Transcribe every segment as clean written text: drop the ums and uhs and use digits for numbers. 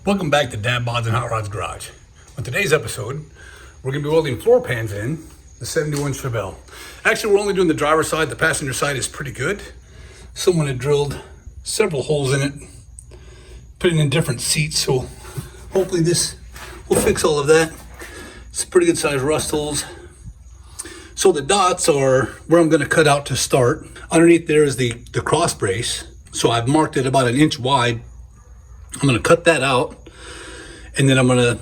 Welcome back to Dad Bods and Hot Rods Garage. On today's episode, we're going to be welding floor pans in the 71 Chevelle. Actually, we're only doing the driver's side. The passenger side is pretty good. Someone had drilled several holes in it, putting in different seats, so hopefully this will fix all of that. It's pretty good sized rust holes. So the dots are where I'm going to cut out to start. Underneath there is the cross brace. So I've marked it about 1 inch wide. I'm going to cut that out, and then I'm going to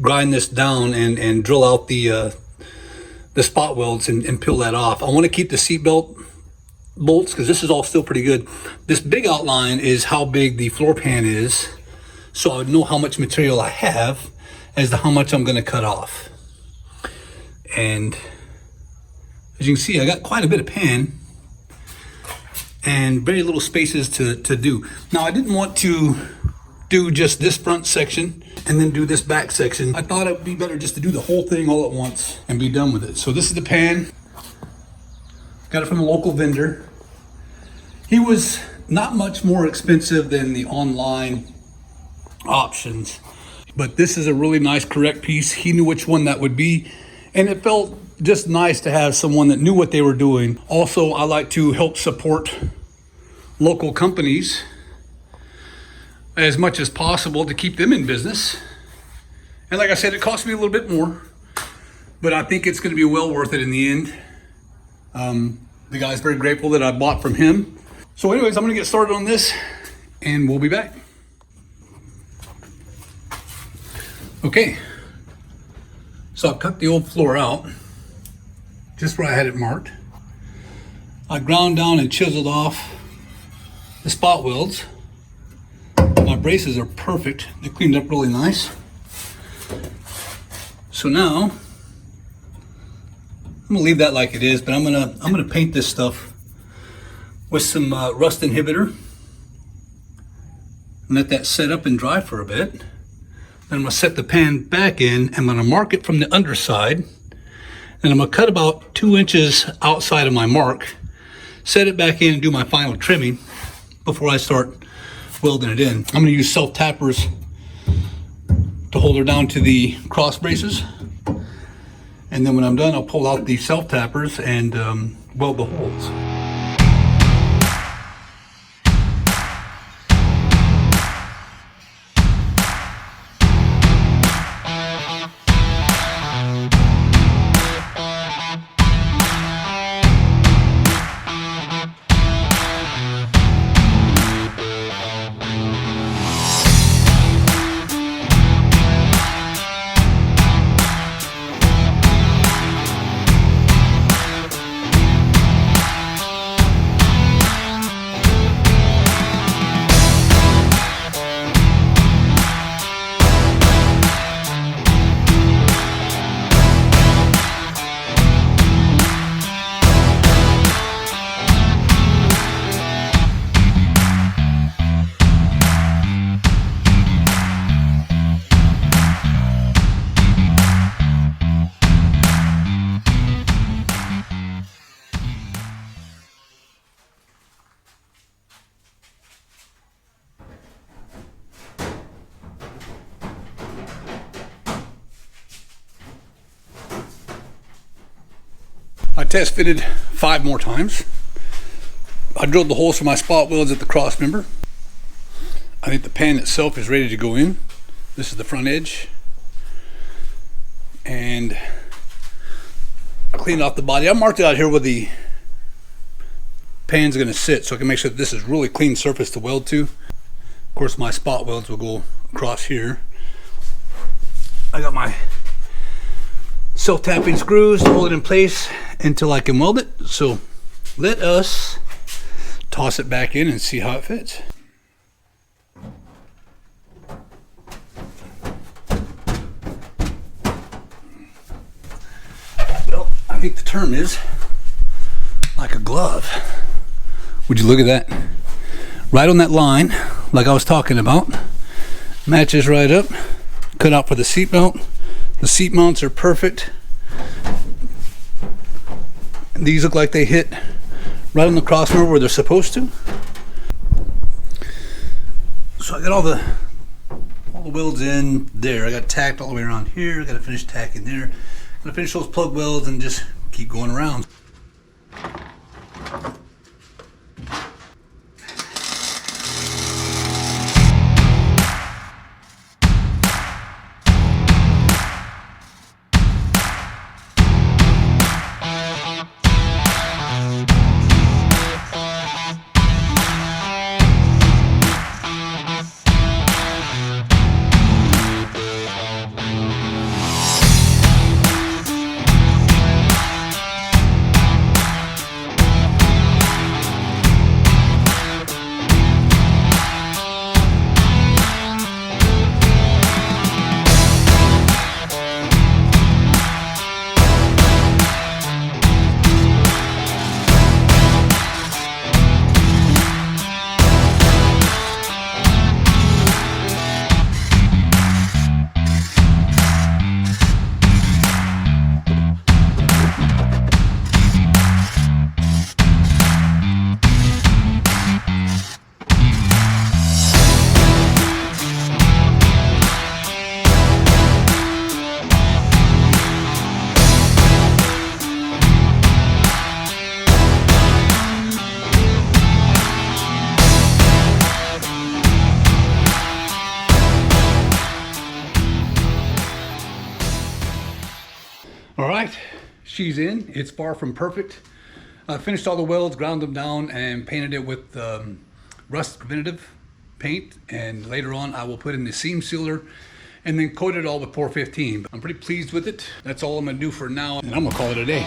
grind this down and drill out the spot welds and peel that off. I want to keep the seatbelt bolts because this is all still pretty good. This big outline is how big the floor pan is, so I would know how much material I have as to how much I'm going to cut off. And as you can see, I got quite a bit of pan and very little spaces to do. Now, I didn't want to do just this front section and then do this back section. I thought it would be better just to do the whole thing all at once and be done with it. So this is the pan. Got it from a local vendor. He was not much more expensive than the online options, but this is a really nice correct piece. He knew which one that would be, and it felt just nice to have someone that knew what they were doing. Also, I like to help support local companies as much as possible to keep them in business. And like I said, it cost me a little bit more, but I think it's going to be well worth it in the end. The guy's very grateful that I bought from him. So anyways, I'm going to get started on this and we'll be back. Okay, so I've cut the old floor out just where I had it marked. I ground down and chiseled off the spot welds. My braces are perfect. They cleaned up really nice. So now I'm gonna leave that like it is, but I'm gonna paint this stuff with some rust inhibitor and let that set up and dry for a bit. Then I'm gonna set the pan back in. I'm gonna mark it from the underside, and I'm gonna cut about 2 inches outside of my mark, set it back in and do my final trimming before I start welding it in. I'm going to use self tappers to hold her down to the cross braces, and then when I'm done, I'll pull out the self tappers and weld the holes. I test fitted 5 more times. I drilled the holes for my spot welds at the cross member. I think the pan itself is ready to go in. This is the front edge. And I cleaned off the body. I marked it out here where the pan's gonna sit, so I can make sure that this is really clean surface to weld to. Of course, my spot welds will go across here. I got my self-tapping screws to hold it in place until I can weld it. So let us toss it back in and see how it fits. Well, I think the term is like a glove. Would you look at that? Right on that line, like I was talking about. Matches right up. Cut out for the seat mount. The seat mounts are perfect. These look like they hit right on the crossmember where they're supposed to. So I got all the the welds in there. I got tacked all the way around here. I got to finish tacking there. I'm gonna finish those plug welds and just keep going around. All right, she's in. It's far from perfect. I finished all the welds, ground them down, and painted it with rust preventative paint. And later on, I will put in the seam sealer and then coat it all with 415. I'm pretty pleased with it. That's all I'm gonna do for now, and I'm gonna call it a day.